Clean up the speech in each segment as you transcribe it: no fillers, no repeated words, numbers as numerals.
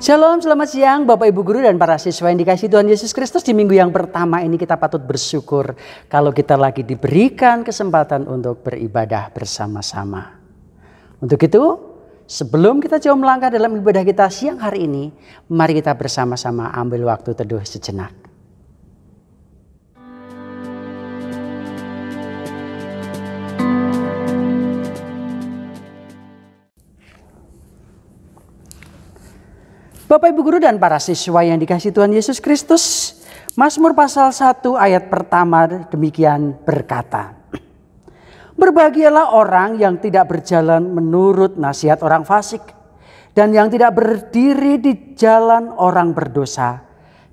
Shalom, selamat siang Bapak Ibu Guru dan para siswa yang dikasihi Tuhan Yesus Kristus. Di minggu yang pertama ini kita patut bersyukur kalau kita lagi diberikan kesempatan untuk beribadah bersama-sama. Untuk itu, sebelum kita jauh melangkah dalam ibadah kita siang hari ini, mari kita bersama-sama ambil waktu teduh sejenak. Bapak Ibu Guru dan para siswa yang dikasihi Tuhan Yesus Kristus, Mazmur pasal 1 ayat pertama demikian berkata, "Berbahagialah orang yang tidak berjalan menurut nasihat orang fasik, dan yang tidak berdiri di jalan orang berdosa,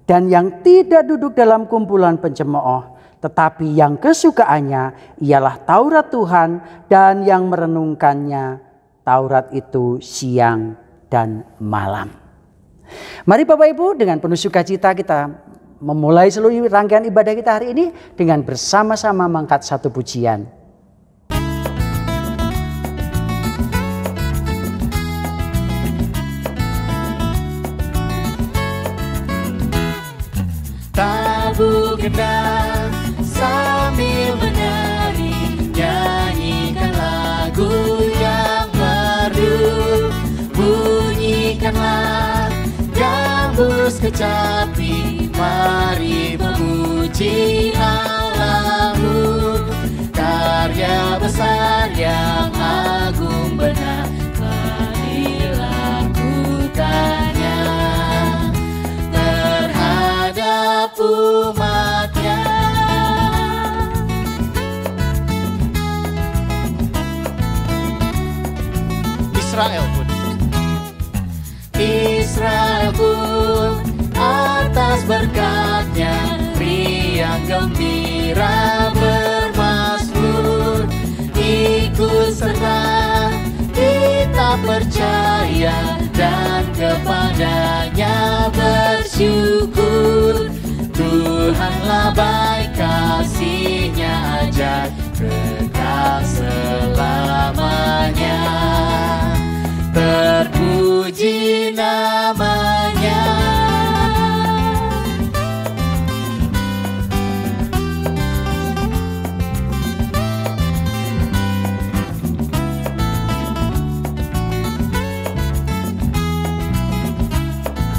dan yang tidak duduk dalam kumpulan pencemooh, tetapi yang kesukaannya ialah Taurat Tuhan, dan yang merenungkannya Taurat itu siang dan malam." Mari Bapak Ibu, dengan penuh sukacita kita memulai seluruh rangkaian ibadah kita hari ini dengan bersama-sama mengangkat satu pujian. Tabuh gendang sambil menari, nyanyikan lagu yang merdu, bunyikanlah gambus kecapi, mari memuji Allahmu. Karya besar yang agung benar telah dilakukannya terhadap umatnya. Israel pun atas berkatnya riang gembira bermazmur, ikut serta kita percaya dan kepadanya bersyukur. Tuhanlah baik, kasih-Nya ajar kekal selamanya, terpuji namanya.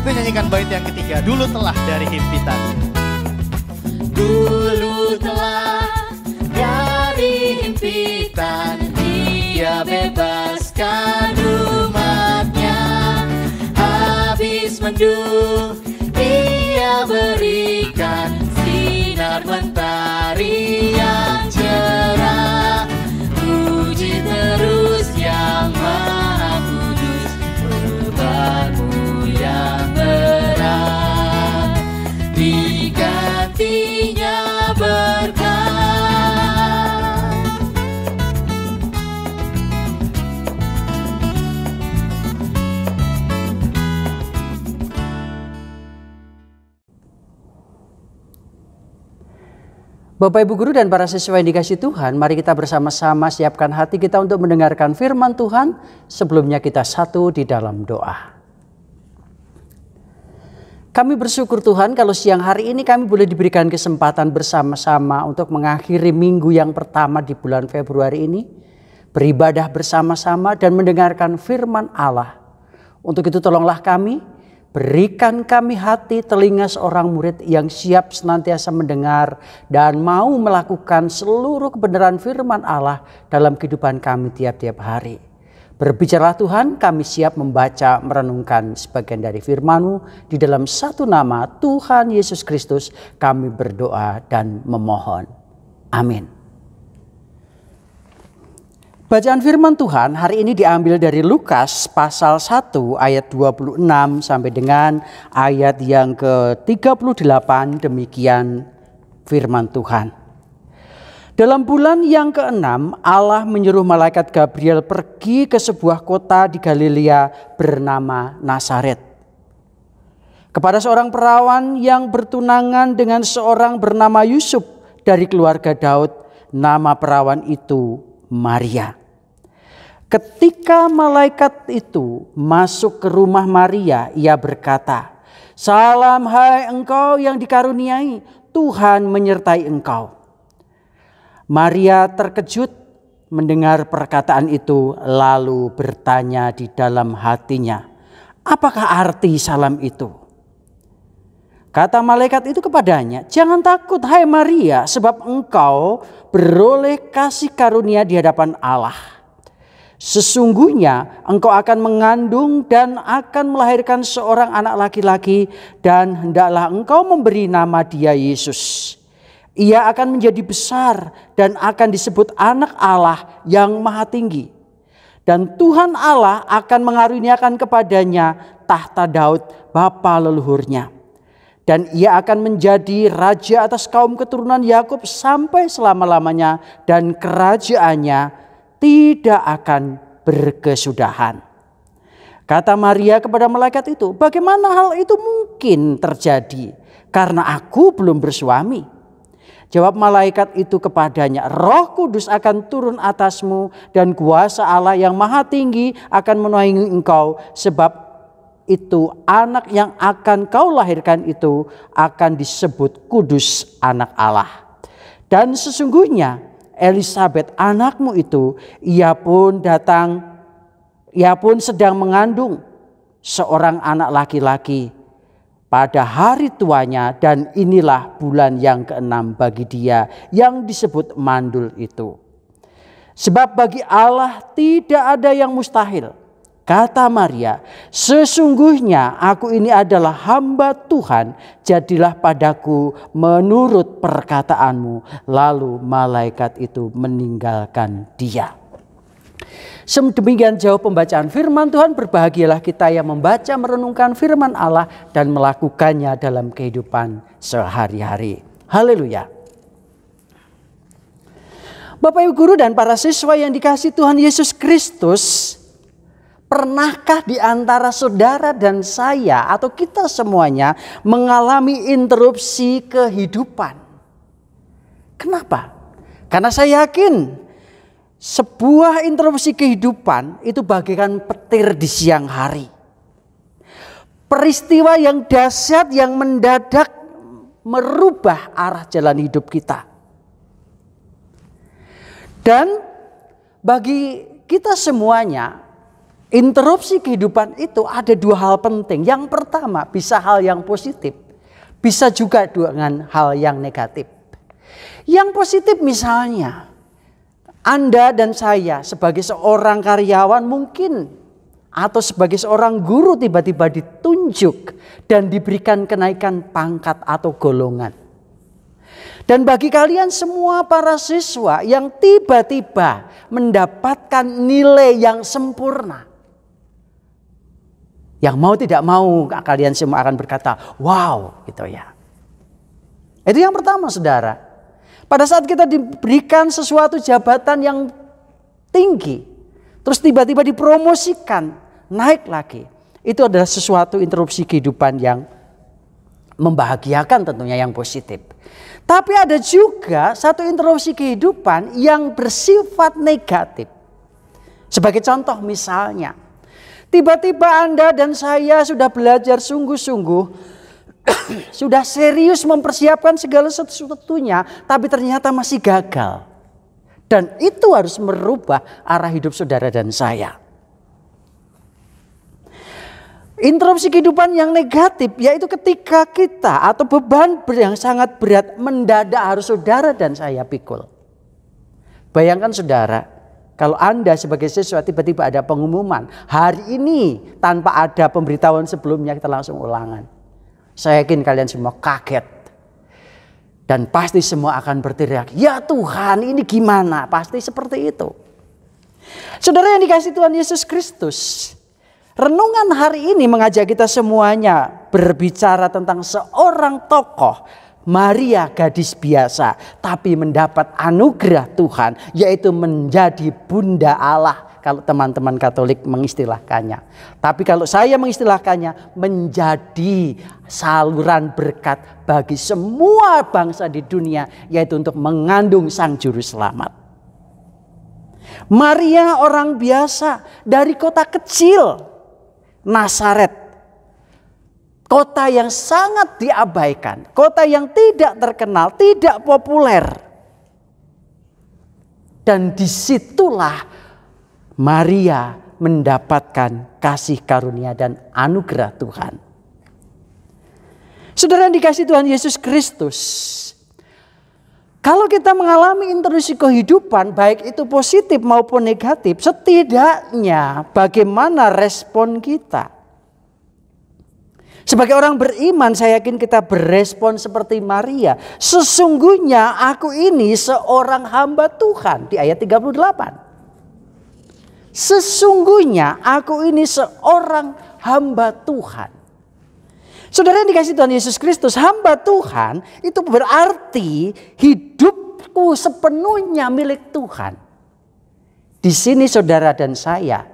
Kita nyanyikan bait yang ketiga, dulu telah dari himpitan. Dulu telah dari himpitan, Dia bebaskan umatnya. Habis mendung, Dia berikan sinar mentari yang cerah. Puji terus Yang Maha Kudus, beban-Mu yang berat digantinya berkat. Bapak Ibu Guru dan para siswa yang dikasihi Tuhan, mari kita bersama-sama siapkan hati kita untuk mendengarkan firman Tuhan. Sebelumnya kita satu di dalam doa. Kami bersyukur Tuhan kalau siang hari ini kami boleh diberikan kesempatan bersama-sama untuk mengakhiri minggu yang pertama di bulan Februari ini, beribadah bersama-sama dan mendengarkan firman Allah. Untuk itu tolonglah kami, berikan kami hati telinga seorang murid yang siap senantiasa mendengar dan mau melakukan seluruh kebenaran firman Allah dalam kehidupan kami tiap-tiap hari. Berbicaralah Tuhan, kami siap membaca, merenungkan sebagian dari firman-Mu. Di dalam satu nama Tuhan Yesus Kristus kami berdoa dan memohon. Amin. Bacaan firman Tuhan hari ini diambil dari Lukas pasal 1 ayat 26 sampai dengan ayat yang ke-38. Demikian firman Tuhan. Dalam bulan yang ke-6 Allah menyuruh malaikat Gabriel pergi ke sebuah kota di Galilea bernama Nazaret, kepada seorang perawan yang bertunangan dengan seorang bernama Yusuf dari keluarga Daud. Nama perawan itu Maria. Ketika malaikat itu masuk ke rumah Maria, ia berkata, "Salam hai engkau yang dikaruniai, Tuhan menyertai engkau." Maria terkejut mendengar perkataan itu, lalu bertanya di dalam hatinya, "Apakah arti salam itu?" Kata malaikat itu kepadanya, "Jangan takut hai Maria, sebab engkau beroleh kasih karunia di hadapan Allah. Sesungguhnya engkau akan mengandung dan akan melahirkan seorang anak laki-laki, dan hendaklah engkau memberi nama dia Yesus. Ia akan menjadi besar dan akan disebut anak Allah yang maha tinggi. Dan Tuhan Allah akan mengaruniakan kepadanya tahta Daud bapa leluhurnya. Dan ia akan menjadi raja atas kaum keturunan Yakub sampai selama-lamanya, dan kerajaannya tidak akan berkesudahan." Kata Maria kepada malaikat itu, "Bagaimana hal itu mungkin terjadi? Karena aku belum bersuami." Jawab malaikat itu kepadanya, "Roh Kudus akan turun atasmu, dan kuasa Allah yang maha tinggi akan menaungi engkau. Sebab itu anak yang akan kau lahirkan itu akan disebut kudus, anak Allah. Dan sesungguhnya Elisabet anakmu itu, ia pun sedang mengandung seorang anak laki-laki pada hari tuanya, dan inilah bulan yang ke-6 bagi dia yang disebut mandul itu. Sebab bagi Allah tidak ada yang mustahil." Kata Maria, "Sesungguhnya aku ini adalah hamba Tuhan, jadilah padaku menurut perkataanmu." Lalu malaikat itu meninggalkan dia. Demikian jauh pembacaan firman Tuhan. Berbahagialah kita yang membaca merenungkan firman Allah dan melakukannya dalam kehidupan sehari-hari. Haleluya. Bapak Ibu guru dan para siswa yang dikasihi Tuhan Yesus Kristus, pernahkah di antara saudara dan saya atau kita semuanya mengalami interupsi kehidupan? Kenapa? Karena saya yakin sebuah interupsi kehidupan itu bagaikan petir di siang hari. Peristiwa yang dahsyat yang mendadak merubah arah jalan hidup kita. Dan bagi kita semuanya, interupsi kehidupan itu ada dua hal penting. Yang pertama, bisa hal yang positif, bisa juga dengan hal yang negatif. Yang positif misalnya, Anda dan saya sebagai seorang karyawan mungkin, atau sebagai seorang guru tiba-tiba ditunjuk dan diberikan kenaikan pangkat atau golongan. Dan bagi kalian semua para siswa yang tiba-tiba mendapatkan nilai yang sempurna, yang mau tidak mau kalian semua akan berkata, "Wow," gitu ya. Itu yang pertama, saudara. Pada saat kita diberikan sesuatu jabatan yang tinggi, terus tiba-tiba dipromosikan, naik lagi. Itu adalah sesuatu interupsi kehidupan yang membahagiakan, tentunya yang positif. Tapi ada juga satu interupsi kehidupan yang bersifat negatif. Sebagai contoh misalnya, tiba-tiba Anda dan saya sudah belajar sungguh-sungguh, sudah serius mempersiapkan segala sesuatunya, tapi ternyata masih gagal. Dan itu harus merubah arah hidup saudara dan saya. Interupsi kehidupan yang negatif yaitu ketika kita atau beban yang sangat berat mendadak harus saudara dan saya pikul. Bayangkan saudara, kalau Anda sebagai siswa tiba-tiba ada pengumuman hari ini tanpa ada pemberitahuan sebelumnya, kita langsung ulangan. Saya yakin kalian semua kaget. Dan pasti semua akan berteriak, "Ya Tuhan, ini gimana?" Pasti seperti itu. Saudara yang dikasihi Tuhan Yesus Kristus, renungan hari ini mengajak kita semuanya berbicara tentang seorang tokoh, Maria, gadis biasa, tapi mendapat anugerah Tuhan, yaitu menjadi Bunda Allah. Kalau teman-teman Katolik mengistilahkannya. Tapi kalau saya mengistilahkannya, menjadi saluran berkat bagi semua bangsa di dunia, yaitu untuk mengandung Sang Juru Selamat. Maria orang biasa dari kota kecil Nazaret. Kota yang sangat diabaikan, kota yang tidak terkenal, tidak populer. Dan disitulah Maria mendapatkan kasih karunia dan anugerah Tuhan. Saudara yang dikasihi Tuhan Yesus Kristus, kalau kita mengalami interupsi kehidupan, baik itu positif maupun negatif, setidaknya bagaimana respon kita? Sebagai orang beriman, saya yakin kita berespon seperti Maria. Sesungguhnya aku ini seorang hamba Tuhan, di ayat 38. Sesungguhnya aku ini seorang hamba Tuhan. Saudara yang dikasihi Tuhan Yesus Kristus, hamba Tuhan itu berarti hidupku sepenuhnya milik Tuhan. Di sini saudara dan saya,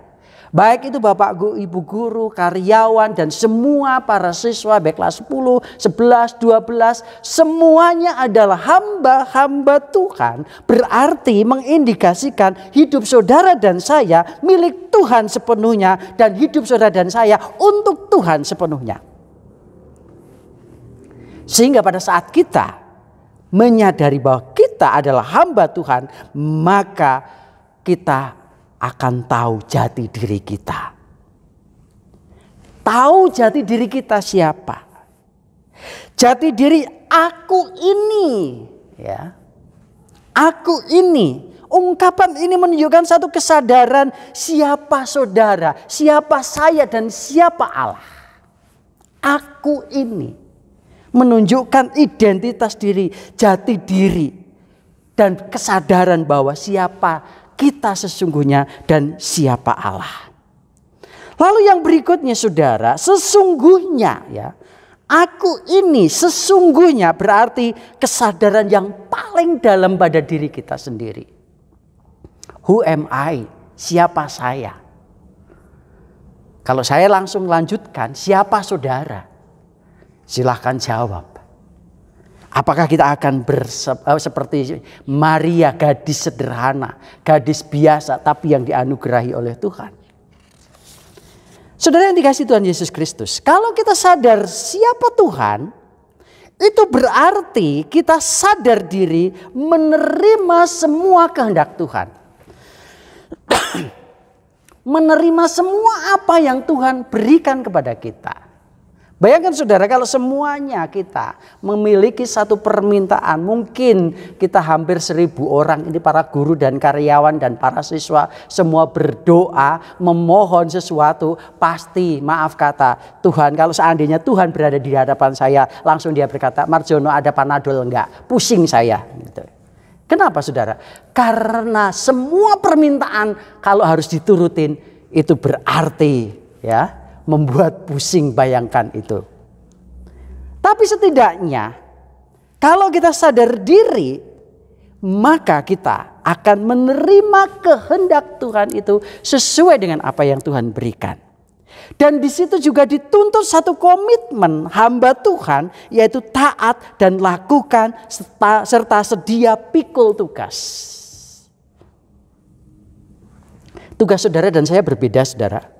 baik itu Bapak Ibu guru, karyawan dan semua para siswa baik kelas 10, 11, 12, semuanya adalah hamba-hamba Tuhan. Berarti mengindikasikan hidup saudara dan saya milik Tuhan sepenuhnya dan hidup saudara dan saya untuk Tuhan sepenuhnya. Sehingga pada saat kita menyadari bahwa kita adalah hamba Tuhan, maka kita akan tahu jati diri kita. Tahu jati diri kita siapa? Jati diri aku ini, ya. Aku ini. Ungkapan ini menunjukkan satu kesadaran siapa saudara, siapa saya dan siapa Allah. Aku ini menunjukkan identitas diri, jati diri dan kesadaran bahwa siapa kita sesungguhnya dan siapa Allah. Lalu yang berikutnya saudara, sesungguhnya ya. Aku ini sesungguhnya berarti kesadaran yang paling dalam pada diri kita sendiri. Who am I? Siapa saya? Kalau saya langsung lanjutkan, siapa saudara? Silahkan jawab. Apakah kita akan seperti Maria, gadis sederhana, gadis biasa tapi yang dianugerahi oleh Tuhan? Saudara yang dikasihi Tuhan Yesus Kristus, kalau kita sadar siapa Tuhan, itu berarti kita sadar diri menerima semua kehendak Tuhan. Menerima semua apa yang Tuhan berikan kepada kita. Bayangkan saudara, kalau semuanya kita memiliki satu permintaan, mungkin kita hampir 1000 orang, ini para guru dan karyawan dan para siswa semua berdoa memohon sesuatu, pasti maaf kata Tuhan, kalau seandainya Tuhan berada di hadapan saya, langsung dia berkata, Marjono ada Panadol enggak? Pusing saya. Gitu. Kenapa saudara? Karena semua permintaan kalau harus diturutin itu berarti ya membuat pusing, bayangkan itu. Tapi setidaknya kalau kita sadar diri, maka kita akan menerima kehendak Tuhan itu sesuai dengan apa yang Tuhan berikan. Dan di situ juga dituntut satu komitmen hamba Tuhan, yaitu taat dan lakukan serta sedia pikul tugas. Tugas saudara dan saya berbeda saudara.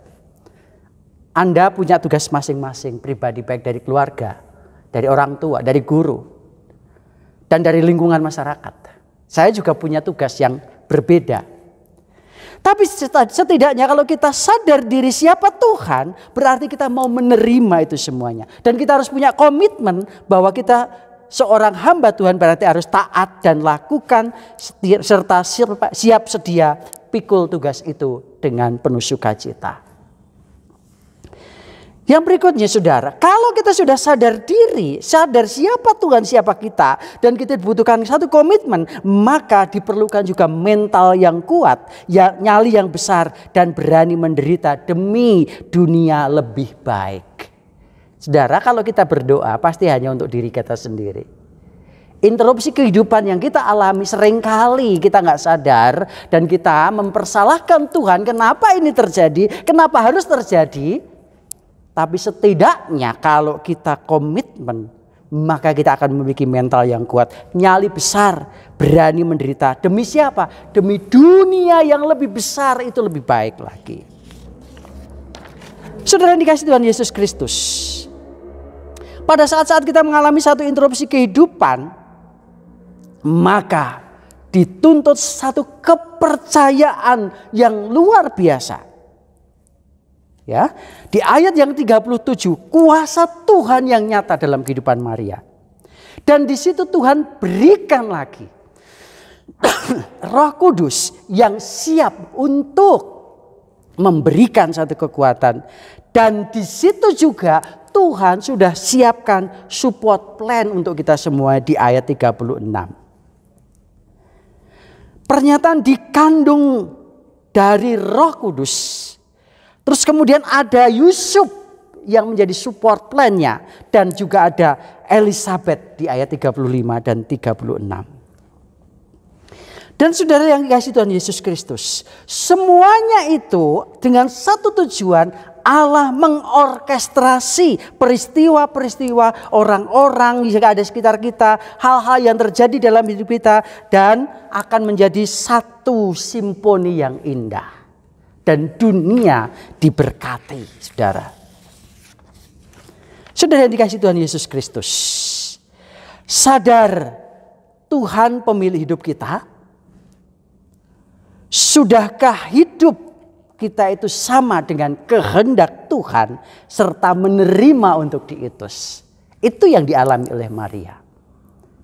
Anda punya tugas masing-masing pribadi, baik dari keluarga, dari orang tua, dari guru, dan dari lingkungan masyarakat. Saya juga punya tugas yang berbeda. Tapi setidaknya kalau kita sadar diri siapa Tuhan, berarti kita mau menerima itu semuanya. Dan kita harus punya komitmen bahwa kita seorang hamba Tuhan berarti harus taat dan lakukan serta siap sedia pikul tugas itu dengan penuh sukacita. Yang berikutnya saudara, kalau kita sudah sadar diri, sadar siapa Tuhan, siapa kita, dan kita dibutuhkan satu komitmen, maka diperlukan juga mental yang kuat, nyali yang besar, dan berani menderita demi dunia lebih baik. Saudara, kalau kita berdoa pasti hanya untuk diri kita sendiri. Interupsi kehidupan yang kita alami seringkali kita nggak sadar, dan kita mempersalahkan Tuhan, kenapa ini terjadi, kenapa harus terjadi. Tapi setidaknya kalau kita komitmen maka kita akan memiliki mental yang kuat, nyali besar, berani menderita. Demi siapa? Demi dunia yang lebih besar, itu lebih baik lagi. Saudara yang dikasihi Tuhan Yesus Kristus, pada saat-saat kita mengalami satu interupsi kehidupan, maka dituntut satu kepercayaan yang luar biasa. Ya, di ayat yang 37, kuasa Tuhan yang nyata dalam kehidupan Maria. Dan di situ Tuhan berikan lagi Roh Kudus yang siap untuk memberikan satu kekuatan. Dan di situ juga Tuhan sudah siapkan support plan untuk kita semua di ayat 36. Pernyataan dikandung dari Roh Kudus. Terus kemudian ada Yusuf yang menjadi support plan-nya. Dan juga ada Elizabeth di ayat 35 dan 36. Dan saudara yang dikasihi Tuhan Yesus Kristus, semuanya itu dengan satu tujuan, Allah mengorkestrasi peristiwa-peristiwa orang-orang yang ada di sekitar kita, hal-hal yang terjadi dalam hidup kita, dan akan menjadi satu simfoni yang indah. Dan dunia diberkati, saudara. Saudara yang dikasihi Tuhan Yesus Kristus, sadar Tuhan pemilik hidup kita? Sudahkah hidup kita itu sama dengan kehendak Tuhan serta menerima untuk diutus? Itu yang dialami oleh Maria.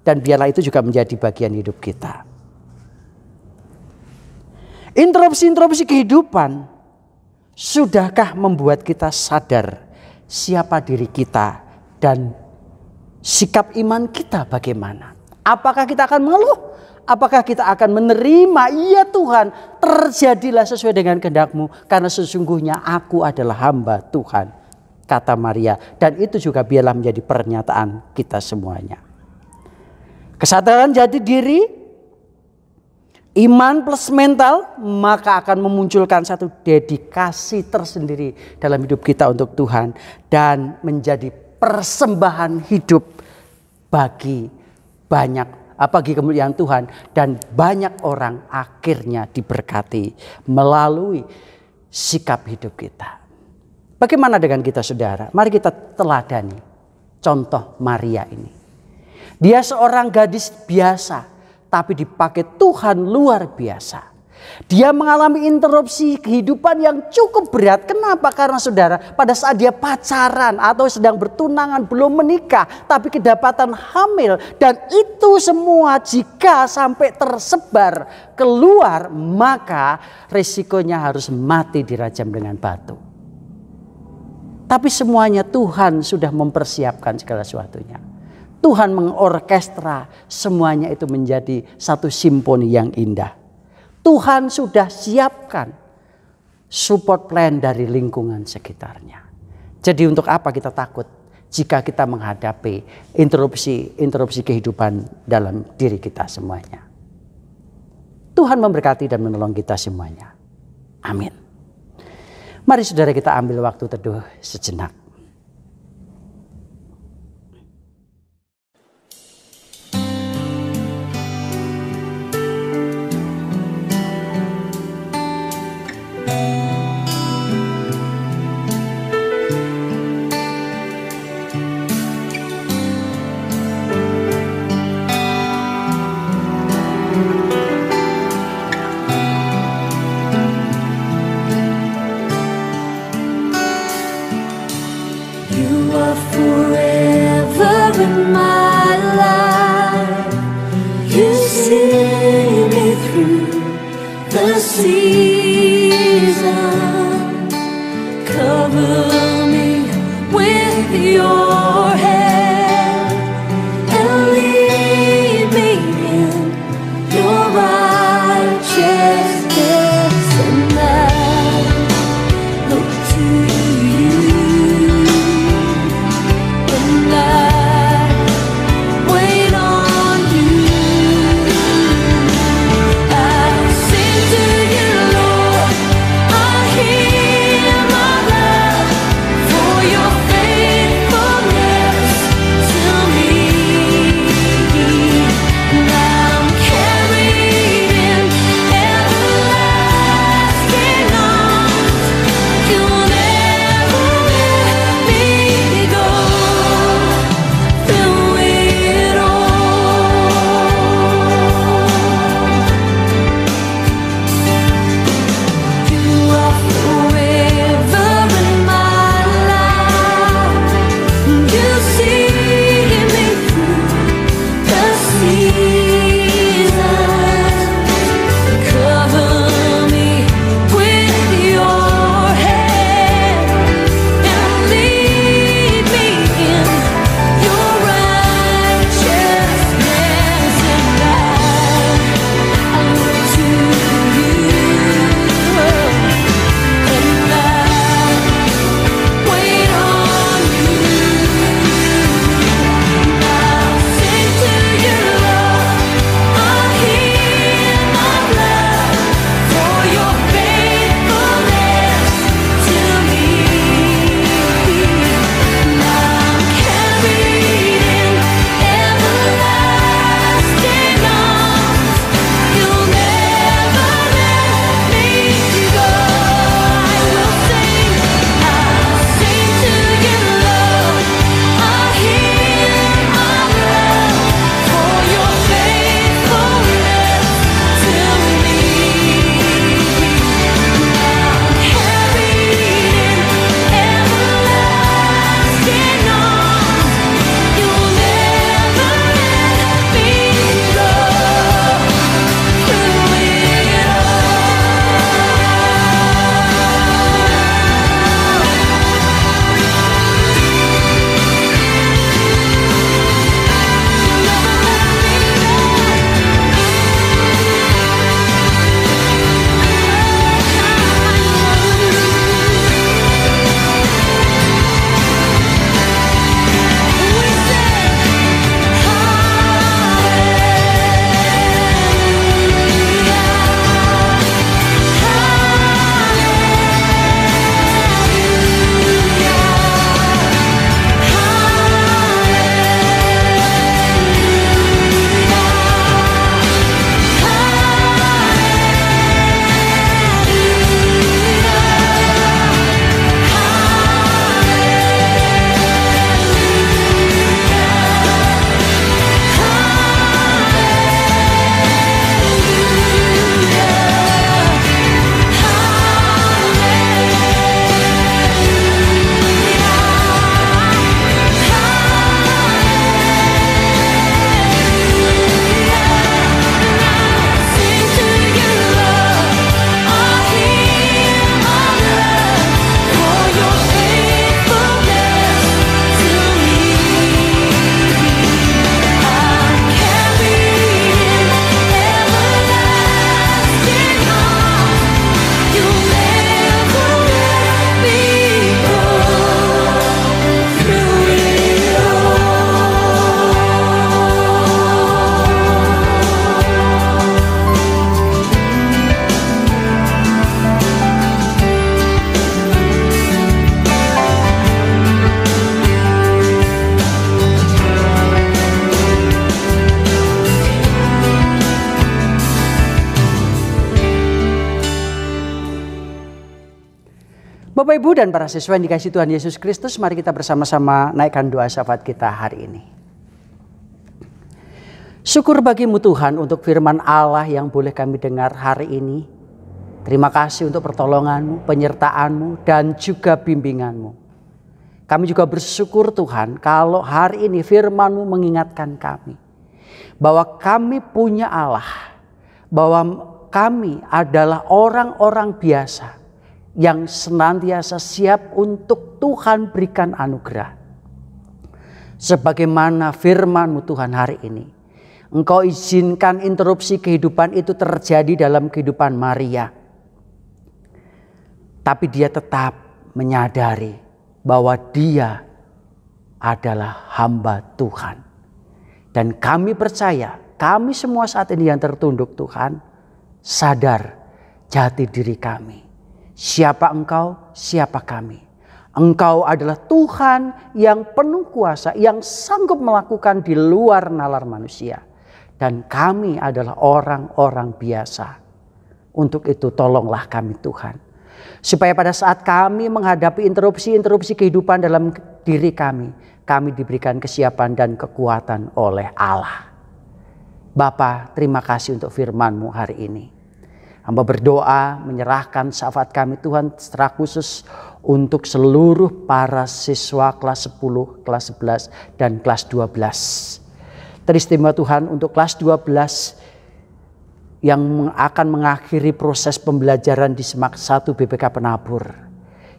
Dan biarlah itu juga menjadi bagian hidup kita. Interupsi-interupsi kehidupan, sudahkah membuat kita sadar siapa diri kita dan sikap iman kita bagaimana? Apakah kita akan mengeluh? Apakah kita akan menerima, iya Tuhan, terjadilah sesuai dengan kehendak-Mu, karena sesungguhnya aku adalah hamba Tuhan, kata Maria. Dan itu juga biarlah menjadi pernyataan kita semuanya. Kesadaran jati diri, iman plus mental, maka akan memunculkan satu dedikasi tersendiri dalam hidup kita untuk Tuhan. Dan menjadi persembahan hidup bagi kemuliaan Tuhan. Dan banyak orang akhirnya diberkati melalui sikap hidup kita. Bagaimana dengan kita saudara? Mari kita teladani contoh Maria ini. Dia seorang gadis biasa, tapi dipakai Tuhan luar biasa. Dia mengalami interupsi kehidupan yang cukup berat. Kenapa? Karena saudara, pada saat dia pacaran atau sedang bertunangan, belum menikah, tapi kedapatan hamil. Dan itu semua jika sampai tersebar keluar, maka risikonya harus mati dirajam dengan batu. Tapi semuanya Tuhan sudah mempersiapkan segala sesuatunya. Tuhan mengorkestra semuanya itu menjadi satu simfoni yang indah. Tuhan sudah siapkan support plan dari lingkungan sekitarnya. Jadi untuk apa kita takut jika kita menghadapi interupsi kehidupan dalam diri kita semuanya. Tuhan memberkati dan menolong kita semuanya. Amin. Mari saudara kita ambil waktu teduh sejenak. I Bapak Ibu dan para siswa yang dikasihi Tuhan Yesus Kristus, mari kita bersama-sama naikkan doa syafaat kita hari ini. Syukur bagimu Tuhan untuk firman Allah yang boleh kami dengar hari ini. Terima kasih untuk pertolonganmu, penyertaanmu, dan juga bimbinganmu. Kami juga bersyukur Tuhan kalau hari ini firman-Mu mengingatkan kami bahwa kami punya Allah, bahwa kami adalah orang-orang biasa yang senantiasa siap untuk Tuhan berikan anugerah. Sebagaimana firman-Mu Tuhan hari ini, Engkau izinkan interupsi kehidupan itu terjadi dalam kehidupan Maria. Tapi dia tetap menyadari bahwa dia adalah hamba Tuhan. Dan kami percaya, kami semua saat ini yang tertunduk Tuhan, sadar jati diri kami. Siapa Engkau, siapa kami. Engkau adalah Tuhan yang penuh kuasa, yang sanggup melakukan di luar nalar manusia. Dan kami adalah orang-orang biasa. Untuk itu tolonglah kami Tuhan. Supaya pada saat kami menghadapi interupsi kehidupan dalam diri kami diberikan kesiapan dan kekuatan oleh Allah. Bapa, terima kasih untuk firman-Mu hari ini. Hamba berdoa menyerahkan syafaat kami Tuhan secara khusus untuk seluruh para siswa kelas 10, kelas 11, dan kelas 12. Teristimewa Tuhan untuk kelas 12 yang akan mengakhiri proses pembelajaran di Semak 1 BPK Penabur.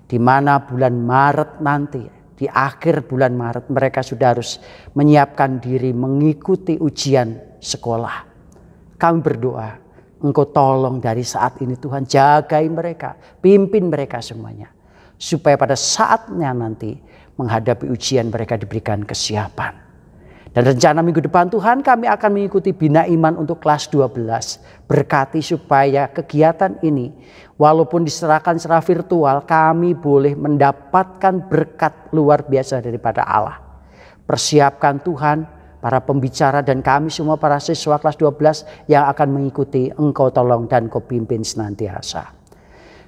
Di mana bulan Maret nanti, di akhir bulan Maret mereka sudah harus menyiapkan diri mengikuti ujian sekolah. Kami berdoa, Engkau tolong dari saat ini Tuhan, jagai mereka, pimpin mereka semuanya. Supaya pada saatnya nanti menghadapi ujian mereka diberikan kesiapan. Dan rencana minggu depan Tuhan kami akan mengikuti Bina Iman untuk kelas 12. Berkati supaya kegiatan ini walaupun diserahkan secara virtual kami boleh mendapatkan berkat luar biasa daripada Allah. Persiapkan Tuhan para pembicara dan kami semua para siswa kelas 12 yang akan mengikuti. Engkau tolong dan Kau pimpin senantiasa.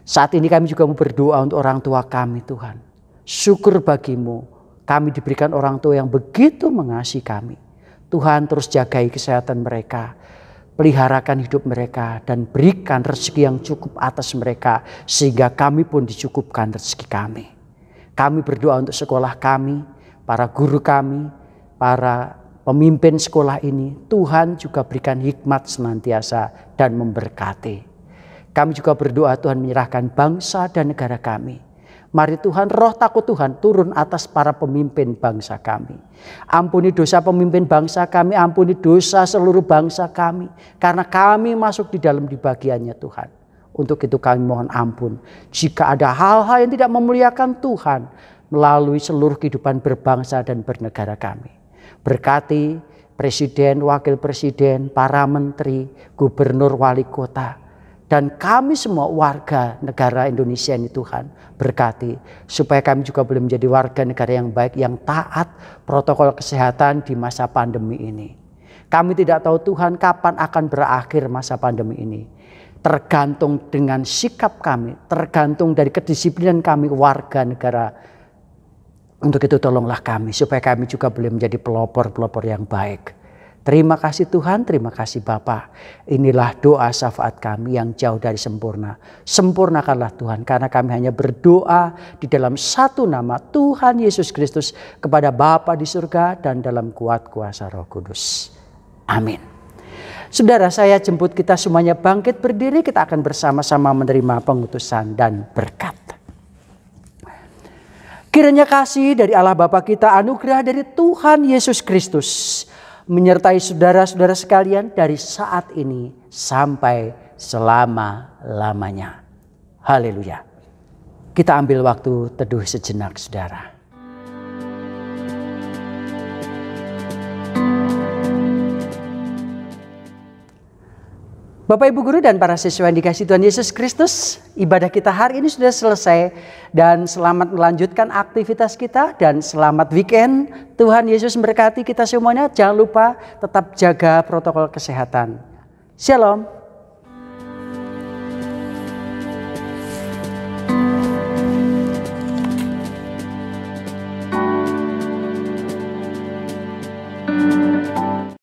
Saat ini kami juga mau berdoa untuk orang tua kami Tuhan. Syukur bagimu. Kami diberikan orang tua yang begitu mengasihi kami. Tuhan terus jagai kesehatan mereka. Peliharakan hidup mereka. Dan berikan rezeki yang cukup atas mereka. Sehingga kami pun dicukupkan rezeki kami. Kami berdoa untuk sekolah kami. Para guru kami. Para pemimpin sekolah ini. Tuhan juga berikan hikmat senantiasa dan memberkati. Kami juga berdoa Tuhan menyerahkan bangsa dan negara kami. Mari Tuhan, roh takut Tuhan turun atas para pemimpin bangsa kami. Ampuni dosa pemimpin bangsa kami, ampuni dosa seluruh bangsa kami. Karena kami masuk di dalam di bagiannya Tuhan. Untuk itu kami mohon ampun. Jika ada hal-hal yang tidak memuliakan Tuhan melalui seluruh kehidupan berbangsa dan bernegara kami. Berkati presiden, wakil presiden, para menteri, gubernur, wali kota. Dan kami semua warga negara Indonesia ini Tuhan berkati. Supaya kami juga boleh menjadi warga negara yang baik, yang taat protokol kesehatan di masa pandemi ini. Kami tidak tahu Tuhan kapan akan berakhir masa pandemi ini. Tergantung dengan sikap kami, tergantung dari kedisiplinan kami warga negara. Untuk itu tolonglah kami supaya kami juga boleh menjadi pelopor-pelopor yang baik. Terima kasih Tuhan, terima kasih Bapa. Inilah doa syafaat kami yang jauh dari sempurna. Sempurnakanlah Tuhan, karena kami hanya berdoa di dalam satu nama Tuhan Yesus Kristus kepada Bapa di surga dan dalam kuat kuasa Roh Kudus. Amin. Saudara, saya jemput kita semuanya bangkit berdiri, kita akan bersama-sama menerima pengutusan dan berkat. Kiranya kasih dari Allah Bapa kita, anugerah dari Tuhan Yesus Kristus menyertai saudara-saudara sekalian dari saat ini sampai selama-lamanya. Haleluya. Kita ambil waktu teduh sejenak saudara. Bapak Ibu Guru dan para siswa yang dikasihi Tuhan Yesus Kristus, ibadah kita hari ini sudah selesai dan selamat melanjutkan aktivitas kita dan selamat weekend. Tuhan Yesus memberkati kita semuanya. Jangan lupa tetap jaga protokol kesehatan. Shalom.